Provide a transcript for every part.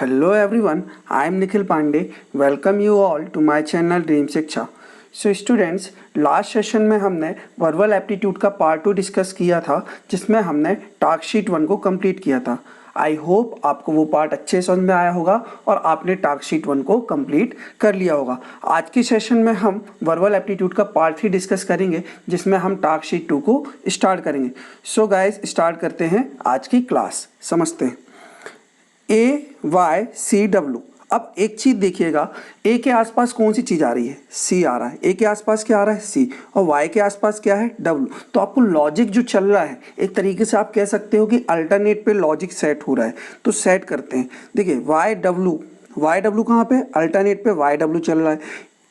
Hello everyone, I am Nikhil Pandey. Welcome you all to my channel Dream शिक्षा. So students, last session में हमने verbal aptitude का part 2 discuss किया था जिसमें हमने टास्क शीट 1 को कंप्लीट किया था. आई होप आपको वो पार्ट अच्छे समझ में आया होगा और आपने टास्क शीट 1 को कंप्लीट कर लिया होगा. आज की सेशन में हम वर्बल एप्टीट्यूड का पार्ट 3 डिस्कस करेंगे जिसमें हम टास्क शीट 2 को स्टार्ट करेंगे. सो गाइस, स्टार्ट करते हैं आज की क्लास. समझते हैं. AYCW. अब एक चीज देखिएगा, ए के आसपास कौन सी चीज आ रही है? सी आ रहा है. ए के आसपास क्या आ रहा है? सी. और वाई के आसपास क्या है? डब्ल्यू. तो आपको लॉजिक जो चल रहा है, एक तरीके से आप कह सकते हो कि अल्टरनेट पे लॉजिक सेट हो रहा है. तो सेट करते हैं. देखिए वाई डब्ल्यू कहाँ पे? अल्टरनेट पे वाई डब्ल्यू चल रहा है.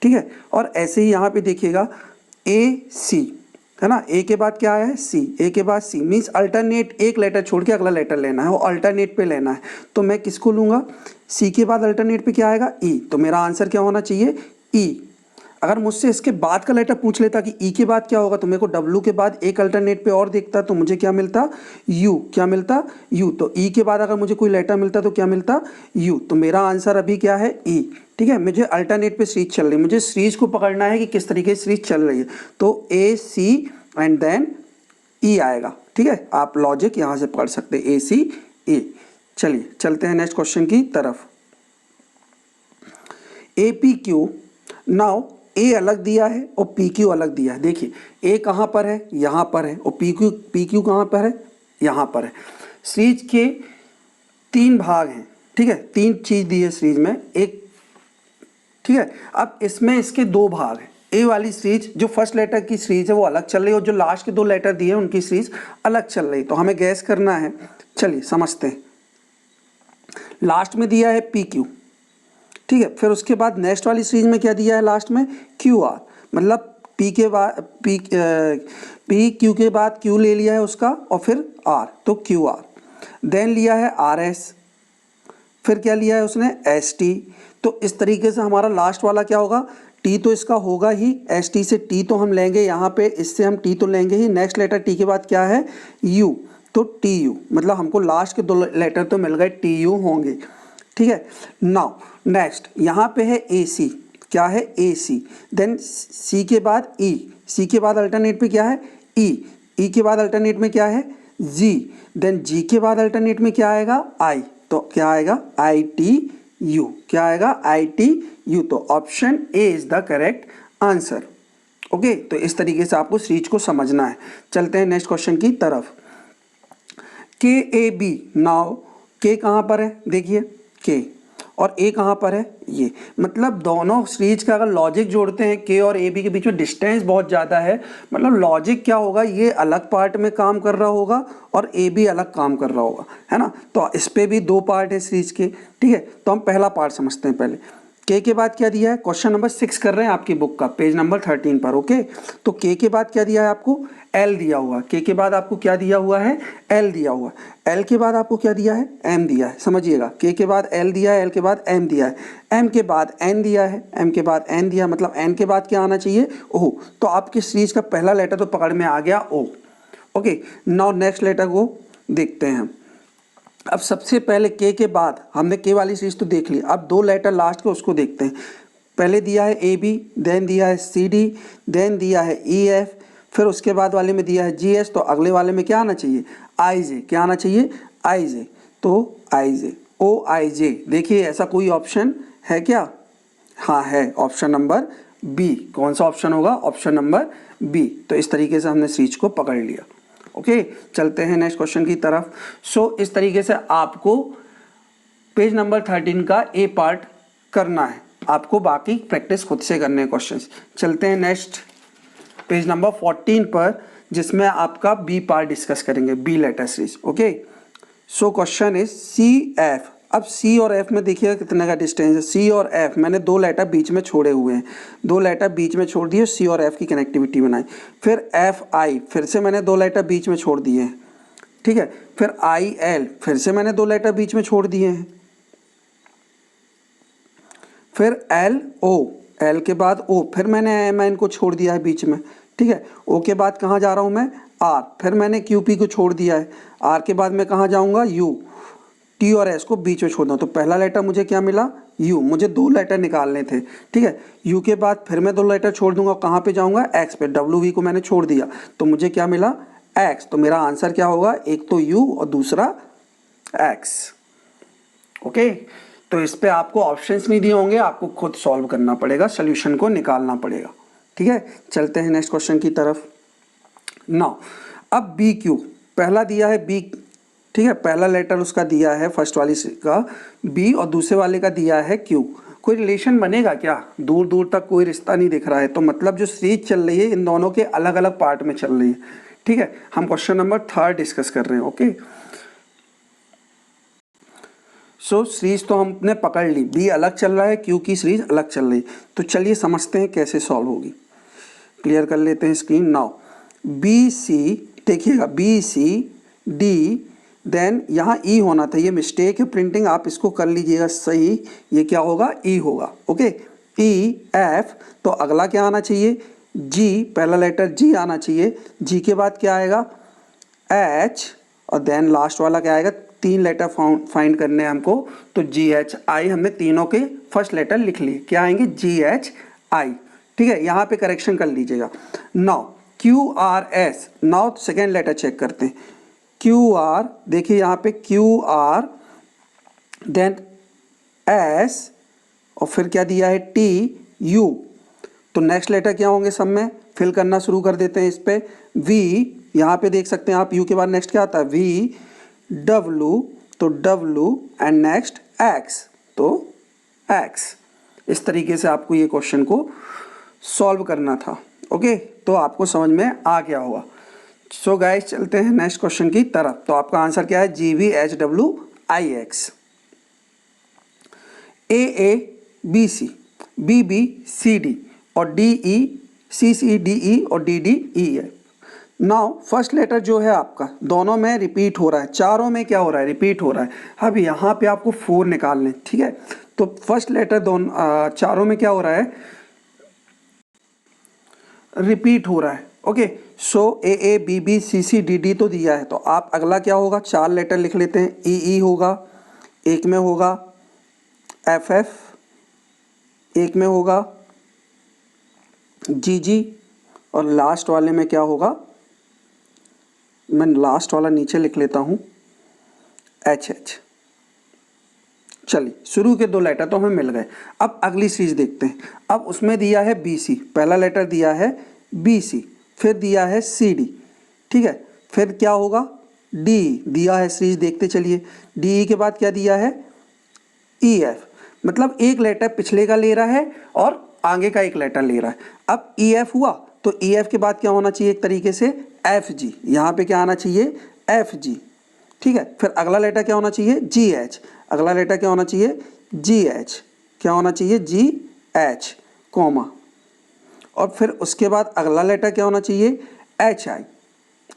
ठीक है. और ऐसे ही यहाँ पे देखिएगा AC है ना. ए के बाद क्या आया है? सी. ए के बाद सी मीन्स अल्टरनेट, एक लेटर छोड़ के अगला लेटर लेना है, वो अल्टरनेट पे लेना है. तो मैं किसको लूंगा? सी के बाद अल्टरनेट पे क्या आएगा? ई. तो मेरा आंसर क्या होना चाहिए? ई. अगर मुझसे इसके बाद का लेटर पूछ लेता कि ई के बाद क्या होगा, तो मेरे को डब्ल्यू के बाद एक अल्टरनेट पे और देखता तो मुझे क्या मिलता? यू. क्या मिलता? यू. तो ई के बाद अगर मुझे कोई लेटर मिलता तो क्या मिलता? यू. तो मेरा आंसर अभी क्या है? ई. ठीक है. मुझे अल्टरनेट पे सीरीज चल रही है, मुझे सीरीज को पकड़ना है कि किस तरीके से सीरीज चल रही है. तो ए सी एंड देन ई आएगा. ठीक है. आप लॉजिक यहाँ से पढ़ सकते हैं, ए सी ए. चलिए चलते हैं नेक्स्ट क्वेश्चन की तरफ. A P Q. नाउ ए अलग दिया है और पी क्यू अलग दिया है. देखिए ए कहाँ पर है? यहाँ पर है. और पी क्यू कहाँ पर है? यहाँ पर है. सीरीज के 3 भाग हैं. ठीक है. 3 चीज दी है सीरीज में. एक, ठीक है. अब इसमें इसके 2 भाग हैं. ए वाली सीरीज जो फर्स्ट लेटर की सीरीज है वो अलग चल रही है और जो लास्ट के 2 लेटर दिए हैं उनकी सीरीज अलग चल रही है. तो हमें गैस करना है. चलिए समझते हैं. लास्ट में दिया है पी क्यू. ठीक है. फिर उसके बाद नेक्स्ट वाली सीरीज में क्या दिया है? लास्ट में क्यू आर. मतलब पी क्यू के बाद क्यू ले लिया है उसका और फिर आर, तो क्यू आर. देन लिया है आर एस. फिर क्या लिया है उसने? S T. तो इस तरीके से हमारा लास्ट वाला क्या होगा? टी तो इसका होगा ही. एस टी से टी तो हम लेंगे यहाँ पे, इससे हम टी तो लेंगे ही. नेक्स्ट लेटर टी के बाद क्या है? यू. तो टी यू. मतलब हमको लास्ट के 2 लेटर तो मिल गए, टी यू होंगे. ठीक है. नाउ नेक्स्ट यहाँ पे है ए सी. क्या है? ए सी. देन सी के बाद ई. सी के बाद अल्टरनेट पे क्या है? ई. ई के बाद अल्टरनेट में क्या है? जी. देन जी के बाद अल्टरनेट में क्या आएगा? आई. तो क्या आएगा? I T U. क्या आएगा? I T U. तो option A is the correct answer. Okay. तो इस तरीके से आपको सीरीज को समझना है. चलते हैं नेक्स्ट क्वेश्चन की तरफ. के ए बी. नाउ के कहाँ पर है? देखिए के. और ए कहाँ पर है? ये. मतलब दोनों सीरीज का अगर लॉजिक जोड़ते हैं, के और ए बी के बीच में डिस्टेंस बहुत ज़्यादा है. मतलब लॉजिक क्या होगा? ये अलग पार्ट में काम कर रहा होगा और ए भी अलग काम कर रहा होगा, है ना. तो इस पे भी 2 पार्ट है सीरीज के. ठीक है. तो हम पहला पार्ट समझते हैं पहले. के बाद क्या दिया है? क्वेश्चन नंबर 6 कर रहे हैं आपकी बुक का, पेज नंबर 13 पर. ओके. तो के बाद क्या दिया है आपको? एल दिया हुआ. के बाद आपको क्या दिया हुआ है? एल दिया हुआ. एल के बाद आपको क्या दिया है? एम दिया है. समझिएगा, के बाद एल दिया है, एल के बाद एम दिया है, एम के बाद एन दिया है, एम के बाद एन दिया. मतलब एन के बाद क्या आना चाहिए? ओ. तो आपकी सीरीज का पहला लेटर तो पकड़ में आ गया, ओ. ओके. नाउ नेक्स्ट लेटर को देखते हैं. अब सबसे पहले के बाद हमने के वाली सीरीज तो देख ली. अब 2 लेटर लास्ट के उसको देखते हैं. पहले दिया है ए बी, देन दिया है सी डी, देन दिया है ई एफ, फिर उसके बाद वाले में दिया है जी एस. तो अगले वाले में क्या आना चाहिए? आई जे. क्या आना चाहिए? आई जे. तो आई जे, ओ आई जे. देखिए ऐसा कोई ऑप्शन है क्या? हाँ है. Option number B. कौन सा ऑप्शन होगा? Option number B. तो इस तरीके से हमने सीरीज को पकड़ लिया. ओके. चलते हैं नेक्स्ट क्वेश्चन की तरफ. सो इस तरीके से आपको पेज नंबर 13 का ए पार्ट करना है. आपको बाकी प्रैक्टिस खुद से करने हैं क्वेश्चंस. चलते हैं नेक्स्ट पेज नंबर 14 पर, जिसमें आपका बी पार्ट डिस्कस करेंगे, B letter series. Okay. So question is C F. अब सी और एफ में देखिएगा कितने का डिस्टेंस है. सी और एफ मैंने 2 लेटर बीच में छोड़े हुए हैं. 2 लेटर बीच में छोड़ दिए, सी और एफ की कनेक्टिविटी बनाई. फिर एफ आई, फिर से मैंने 2 लेटर बीच में छोड़ दिए हैं. ठीक है. फिर आई एल, फिर से मैंने 2 लेटर बीच में छोड़ दिए हैं. फिर एल ओ, एल के बाद ओ, फिर मैंने एम एन को छोड़ दिया है बीच में. ठीक है. ओ के बाद कहाँ जा रहा हूँ मैं? आर. फिर मैंने क्यू पी को छोड़ दिया है. आर के बाद मैं कहाँ जाऊँगा? यू. टी और एस को बीच में छोड़ना, तो पहला लेटर मुझे क्या मिला, यू, मुझे 2 लेटर निकालने थे, ठीक है। यू के बाद फिर मैं 2 लेटर छोड़ दूंगा, कहाँ पे जाऊंगा, एक्स पे, डब्ल्यू वी को मैंने छोड़ दिया, तो मुझे क्या मिला, एक्स। तो मेरा आंसर क्या होगा, एक तो यू और दूसरा एक्स। ओके, तो इस पे आपको ऑप्शंस नहीं दिए होंगे, आपको खुद सॉल्व करना पड़ेगा, सोल्यूशन को निकालना पड़ेगा, ठीक है। चलते हैं नेक्स्ट क्वेश्चन की तरफ। नाउ अब बी क्यू, पहला दिया है बी, ठीक है, पहला लेटर उसका दिया है फर्स्ट वाली का बी और दूसरे वाले का दिया है क्यू। कोई रिलेशन बनेगा क्या, दूर दूर तक कोई रिश्ता नहीं दिख रहा है, तो मतलब जो सीरीज चल रही है इन दोनों के अलग अलग पार्ट में चल रही है, ठीक है। हम क्वेश्चन नंबर 3 डिस्कस कर रहे हैं। ओके, सो सीरीज तो हमने पकड़ ली, बी अलग चल रहा है, क्यू की सीरीज अलग चल रही, तो चलिए समझते हैं कैसे सॉल्व होगी। क्लियर कर लेते हैं स्क्रीन। नाउ बी सी, देखिएगा बी सी डी, देन यहाँ ई होना था, ये मिस्टेक है प्रिंटिंग, आप इसको कर लीजिएगा सही, ये क्या होगा, ई होगा। ओके, ई एफ, तो अगला क्या आना चाहिए, जी, पहला लेटर जी आना चाहिए, जी के बाद क्या आएगा, एच, और देन लास्ट वाला क्या आएगा, 3 लेटर फाइंड करने हैं हमको, तो जी एच आई, हमने तीनों के फर्स्ट लेटर लिख लिए, क्या आएंगे, जी एच आई, ठीक है। यहाँ पे करेक्शन कर लीजिएगा। Now Q R S, now second letter check करते हैं, क्यू आर, देखिए यहाँ पे क्यू आर, देन एस, और फिर क्या दिया है, टी यू, तो नेक्स्ट लेटर क्या होंगे, सब में फिल करना शुरू कर देते हैं इस पे। वी, यहाँ पे देख सकते हैं आप, यू के बाद नेक्स्ट क्या आता है, वी, डब्लू, तो डब्लू, एंड नेक्स्ट एक्स, तो एक्स। इस तरीके से आपको ये क्वेश्चन को सॉल्व करना था। ओके, तो आपको समझ में आ गया होगा। सो गाइस, चलते हैं नेक्स्ट क्वेश्चन की तरफ। तो आपका आंसर क्या है, G V H W I X, A B C, B B C D, और D E C C D E, और डी डी ई है। नाउ फर्स्ट लेटर जो है आपका दोनों में रिपीट हो रहा है, चारों में क्या हो रहा है, रिपीट हो रहा है। अब यहाँ पे आपको 4 निकालने, ठीक है। तो फर्स्ट लेटर दोनों चारों में क्या हो रहा है, रिपीट हो रहा है। Okay, so A B B C C D D तो दिया है, तो आप अगला क्या होगा, 4 लेटर लिख लेते हैं, ई होगा, एक में होगा एफ एफ, एक में होगा जी जी, और लास्ट वाले में क्या होगा, मैं लास्ट वाला नीचे लिख लेता हूँ, एच एच। चलिए, शुरू के 2 लेटर तो हमें मिल गए। अब अगली सीरीज देखते हैं। अब उसमें दिया है बी सी, पहला लेटर दिया है बी सी, फिर दिया है सी डी, ठीक है, फिर क्या होगा, डी दिया है सीरीज, देखते चलिए। डी के बाद क्या दिया है, ई एफ, मतलब एक लेटर पिछले का ले रहा है और आगे का एक लेटर ले रहा है। अब ई एफ हुआ, तो ई एफ के बाद क्या होना चाहिए, एक तरीके से एफ जी, यहाँ पे क्या आना चाहिए, एफ जी, ठीक है। फिर अगला लेटर क्या होना चाहिए, जी एच, अगला लेटर क्या होना चाहिए, जी एच, क्या होना चाहिए, जी एच, कॉमा, और फिर उसके बाद अगला लेटर क्या होना चाहिए, एच आई,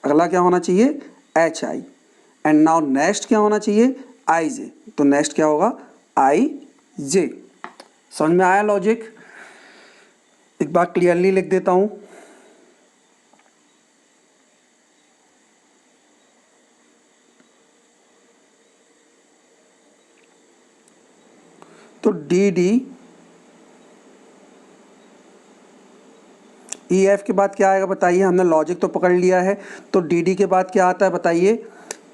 अगला क्या होना चाहिए, H I, and now next क्या होना चाहिए, आई जे, तो नेक्स्ट क्या होगा, आई जे। समझ में आया लॉजिक, एक बार क्लियरली लिख देता हूं, तो डी डी ई एफ के बाद क्या आएगा बताइए, हमने लॉजिक तो पकड़ लिया है, तो डी डी के बाद क्या आता है बताइए,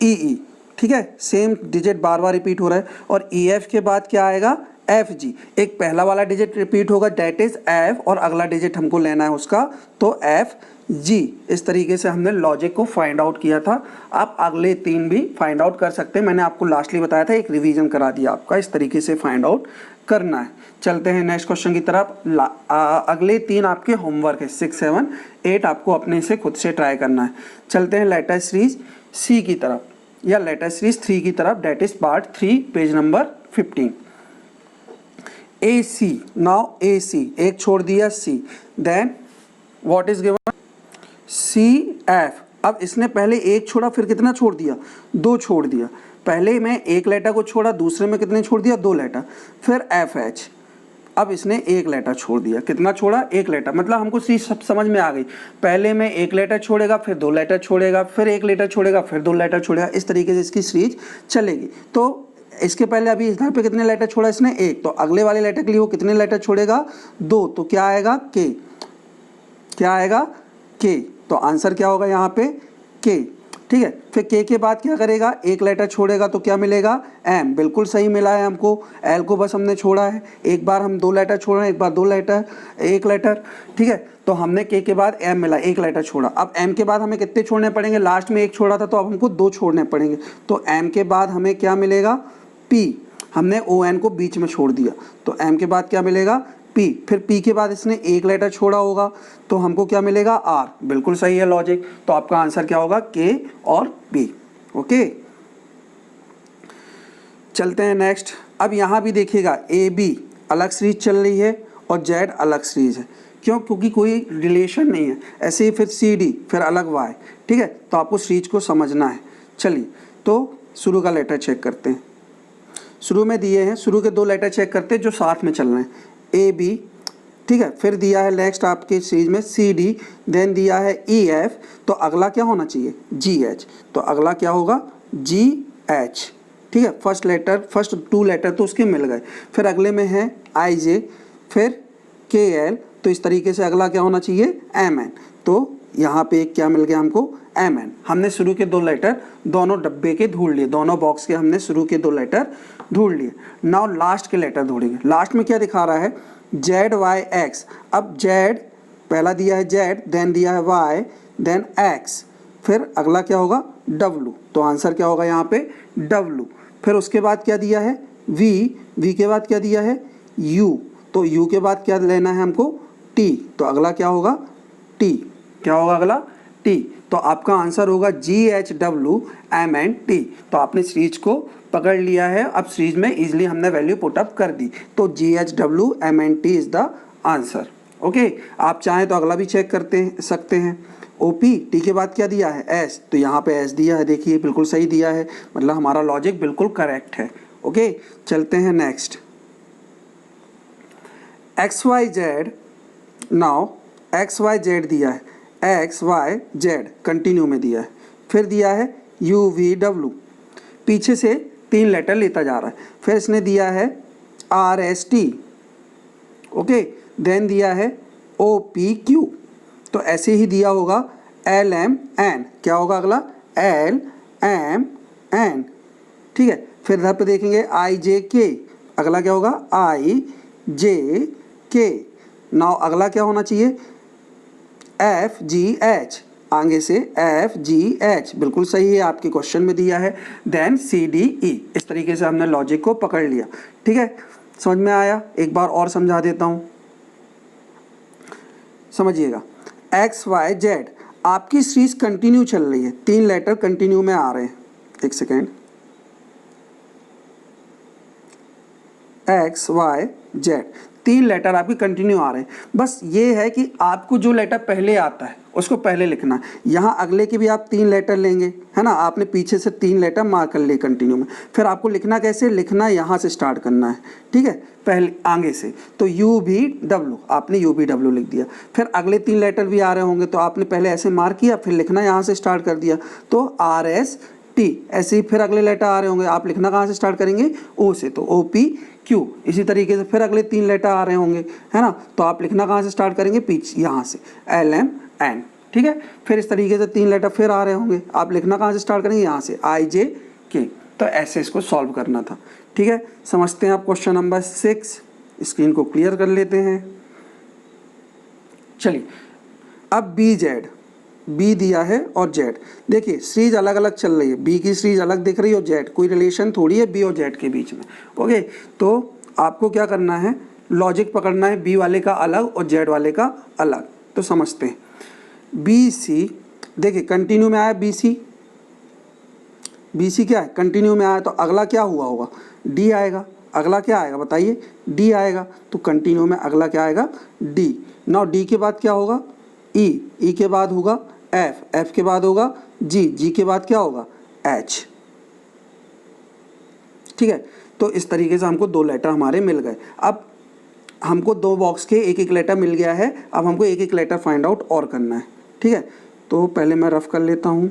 ई ई, ठीक है, सेम डिजिट बार बार रिपीट हो रहा है। और ई एफ के बाद क्या आएगा, एफ जी, एक पहला वाला डिजिट रिपीट होगा, डेट इज एफ, और अगला डिजिट हमको लेना है उसका, तो एफ जी। इस तरीके से हमने लॉजिक को फाइंड आउट किया था। आप अगले 3 भी फाइंड आउट कर सकते हैं, मैंने आपको लास्टली बताया था, एक रिवीजन करा दिया आपका, इस तरीके से फाइंड आउट करना है। चलते हैं नेक्स्ट क्वेश्चन की तरफ। अगले 3 आपके होमवर्क है, 6, 7, 8 आपको अपने से खुद से ट्राई करना है। चलते हैं लेटर सीरीज सी की तरफ, या लेटर सीरीज 3 की तरफ, date is part 3, page number 15। A C, now A C, एक छोड़ दिया C, then what is given, C F. अब इसने पहले एक छोड़ा, फिर कितना छोड़ दिया, 2 छोड़ दिया। पहले में एक लेटर को छोड़ा, दूसरे में कितने छोड़ दिया, 2 लेटर, फिर एफ एच। अब इसने एक लेटर छोड़ दिया, कितना छोड़ा, एक लेटर, मतलब हमको सीरीज सब समझ में आ गई। पहले में एक लेटर छोड़ेगा, फिर 2 लेटर छोड़ेगा, फिर एक लेटर छोड़ेगा, फिर 2 लेटर छोड़ेगा, इस तरीके से इसकी सीरीज चलेगी। तो इसके पहले अभी इधर पे कितने लेटर छोड़ा इसने, एक, तो अगले वाले लेटर के लिए वो कितने लेटर छोड़ेगा, 2, तो क्या आएगा के, क्या आएगा के, तो आंसर क्या होगा यहाँ पे के, ठीक है। फिर के के बाद क्या करेगा, एक लेटर छोड़ेगा तो क्या मिलेगा, एम, बिल्कुल सही मिला है हमको, एल को बस हमने छोड़ा है, एक बार हम 2 लेटर छोड़ रहे हैं, एक बार 2 लेटर, एक लेटर, ठीक है। तो हमने के बाद एम मिला, एक लेटर छोड़ा। अब एम के बाद हमें कितने छोड़ने पड़ेंगे, लास्ट में एक छोड़ा था तो अब हमको 2 छोड़ने पड़ेंगे। तो एम के बाद हमें क्या मिलेगा, पी, हमने ओ एन को बीच में छोड़ दिया, तो एम के बाद क्या मिलेगा, पी। फिर पी के बाद इसने एक लेटर छोड़ा होगा तो हमको क्या मिलेगा, आर, बिल्कुल सही है लॉजिक। तो आपका आंसर क्या होगा, के और पी। ओके, चलते हैं नेक्स्ट। अब यहाँ भी देखिएगा ए बी अलग सीरीज चल रही है और जेड अलग सीरीज है, क्यों, क्योंकि कोई रिलेशन नहीं है। ऐसे ही फिर सी डी, फिर अलग वाई, ठीक है। तो आपको सीरीज को समझना है। चलिए, तो शुरू का लेटर चेक करते हैं। शुरू में दिए हैं, शुरू के 2 लेटर चेक करते हैं जो साथ में चल रहे हैं, ए बी, ठीक है। फिर दिया है नेक्स्ट आपके सीरीज में सी डी, देन दिया है ई एफ, तो अगला क्या होना चाहिए, जी एच, तो अगला क्या होगा, जी एच, ठीक है। फर्स्ट लेटर, फर्स्ट 2 लेटर तो उसके मिल गए। फिर अगले में है आई जे, फिर के एल, तो इस तरीके से अगला क्या होना चाहिए, एम एन। तो यहाँ पे एक क्या मिल गया हमको, एम एन। हमने शुरू के 2 लेटर दोनों डब्बे के ढूंढ लिए, दोनों बॉक्स के हमने शुरू के 2 लेटर ढूंढ लिए। नाउ लास्ट के लेटर ढूंढेंगे। लास्ट में क्या दिखा रहा है, जेड वाई एक्स। अब जेड पहला दिया है जेड, देन दिया है वाई, देन एक्स, फिर अगला क्या होगा, डब्लू, तो आंसर क्या होगा यहाँ पे, डब्लू। फिर उसके बाद क्या दिया है, वी, वी के बाद क्या दिया है, यू, तो यू के बाद क्या लेना है हमको, टी, तो अगला क्या होगा, टी, क्या होगा अगला, टी। तो आपका आंसर होगा G H W M N T. तो आपने सीरीज को पकड़ लिया है। अब सीरीज में इजीली हमने वैल्यू पुट अप कर दी, तो G H W M N T is the answer. Okay, आप चाहें तो अगला भी चेक करते सकते हैं। ओ पी, टी के बाद क्या दिया है, एस, तो यहाँ पे एस दिया है, देखिए बिल्कुल सही दिया है, मतलब हमारा लॉजिक बिल्कुल करेक्ट है। ओके, चलते हैं next. X Y Z, now X Y Z दिया है, एक्स वाई जेड कंटिन्यू में दिया है, फिर दिया है यू वी डब्ल्यू, पीछे से 3 लेटर लेता जा रहा है। फिर इसने दिया है R S T, okay, then दिया है ओ पी क्यू, तो ऐसे ही दिया होगा एल एम एन, क्या होगा अगला, एल एम एन, ठीक है। फिर इधर पे देखेंगे आई जे के, अगला क्या होगा, आई जे के। नाउ अगला क्या होना चाहिए, एफ जी एच, आगे से एफ जी एच, बिल्कुल सही है, आपके क्वेश्चन में दिया है। देन सी डी ई, इस तरीके से हमने लॉजिक को पकड़ लिया, ठीक है। समझ में आया, एक बार और समझा देता हूँ, समझिएगा। एक्स वाई जेड, आपकी सीरीज कंटिन्यू चल रही है, 3 लेटर कंटिन्यू में आ रहे हैं, एक second, X Y Z 3 letter आपके कंटिन्यू आ रहे हैं। बस ये है कि आपको जो लेटर पहले आता है उसको पहले लिखना है। यहाँ अगले के भी आप 3 लेटर लेंगे, है ना, आपने पीछे से 3 लेटर मार्क कर लिए कंटिन्यू में। फिर आपको लिखना कैसे, लिखना यहाँ से स्टार्ट करना है, ठीक है, पहले आगे से। तो यू भी डब्ल्यू, आपने यू भी डब्ल्यू लिख दिया। फिर अगले 3 लेटर भी आ रहे होंगे तो आपने पहले ऐसे मार्क किया, फिर लिखना यहाँ से स्टार्ट कर दिया, तो आर एस टी। ऐसे ही फिर अगले लेटर आ रहे होंगे, आप लिखना कहाँ से स्टार्ट करेंगे, ओ से, तो ओ पी क्यू। इसी तरीके से फिर अगले 3 लेटर आ रहे होंगे, है ना, तो आप लिखना कहाँ से स्टार्ट करेंगे, पीछे यहाँ से, एल एम एन, ठीक है। फिर इस तरीके से 3 लेटर फिर आ रहे होंगे, आप लिखना कहाँ से स्टार्ट करेंगे, यहाँ से, आई जे के। तो ऐसे इसको सॉल्व करना था, ठीक है। समझते हैं आप क्वेश्चन नंबर 6, स्क्रीन को क्लियर कर लेते हैं। चलिए, अब बी जेड, बी दिया है और जेड, देखिए सीरीज अलग अलग चल रही है, बी की सीरीज अलग दिख रही है और जेड, कोई रिलेशन थोड़ी है बी और जेड के बीच में। ओके, तो आपको क्या करना है, लॉजिक पकड़ना है, बी वाले का अलग और जेड वाले का अलग। तो समझते हैं, बी सी, देखिए कंटिन्यू में आया बी सी, बी सी क्या है, कंटिन्यू में आया, तो अगला क्या हुआ होगा, डी आएगा। अगला क्या आएगा बताइए, डी आएगा, तो कंटिन्यू में अगला क्या आएगा, डी। नाउ डी के बाद क्या होगा, ई, ई के बाद होगा एफ, एफ के बाद होगा जी, जी के बाद क्या होगा, एच, ठीक है। तो इस तरीके से हमको 2 लेटर हमारे मिल गए। अब हमको 2 बॉक्स के एक एक लेटर मिल गया है, अब हमको एक एक लेटर फाइंड आउट और करना है, ठीक है। तो पहले मैं रफ कर लेता हूँ,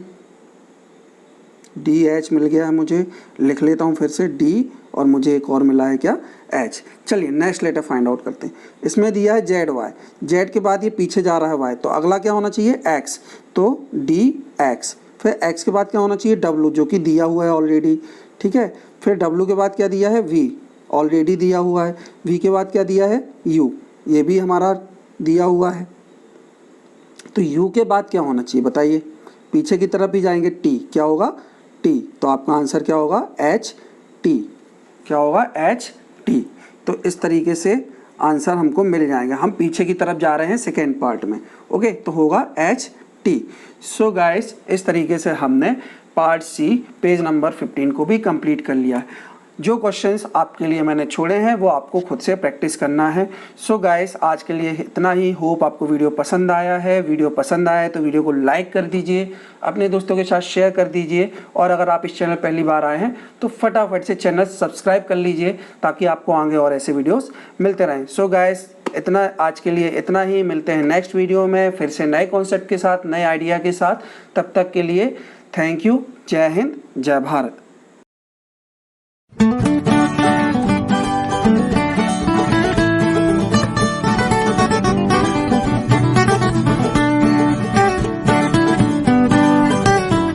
DH मिल गया है मुझे, लिख लेता हूँ फिर से D और मुझे एक और मिला है क्या H। चलिए नेक्स्ट लेटर फाइंड आउट करते हैं। इसमें दिया है ZY, Z के बाद ये पीछे जा रहा है Y, तो अगला क्या होना चाहिए X, तो DX। फिर X के बाद क्या होना चाहिए W, जो कि दिया हुआ है ऑलरेडी, ठीक है। फिर W के बाद क्या दिया है V, ऑलरेडी दिया हुआ है। V के बाद क्या दिया है U, ये भी हमारा दिया हुआ है। तो U के बाद क्या होना चाहिए बताइए, पीछे की तरफ भी जाएंगे T, क्या होगा T, तो आपका आंसर क्या होगा HT, क्या होगा HT। तो इस तरीके से आंसर हमको मिल जाएंगे। हम पीछे की तरफ जा रहे हैं सेकेंड पार्ट में, ओके, तो होगा HT। सो गाइस इस तरीके से हमने पार्ट C पेज नंबर 15 को भी कंप्लीट कर लिया है। जो क्वेश्चंस आपके लिए मैंने छोड़े हैं वो आपको खुद से प्रैक्टिस करना है। सो गाइस आज के लिए इतना ही। होप आपको वीडियो पसंद आया है। वीडियो पसंद आया है तो वीडियो को लाइक कर दीजिए, अपने दोस्तों के साथ शेयर कर दीजिए, और अगर आप इस चैनल पहली बार आए हैं तो फटाफट से चैनल सब्सक्राइब कर लीजिए ताकि आपको आगे और ऐसे वीडियोस मिलते रहें। सो गाइस इतना आज के लिए इतना ही। मिलते हैं नेक्स्ट वीडियो में फिर से नए कॉन्सेप्ट के साथ, नए आइडिया के साथ। तब तक के लिए थैंक यू। जय हिंद, जय भारत।